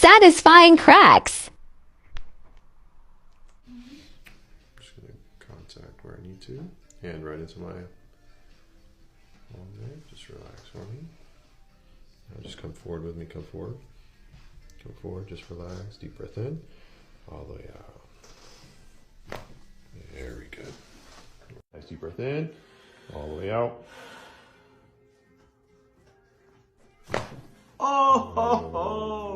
satisfying cracks. Just going to contact where I need to. Hand right into my palm there. Just relax for me. Now just come forward with me. Come forward. Come forward. Just relax. Deep breath in. All the way out. Very good. Nice deep breath in. All the way out. Oh, ho, ho.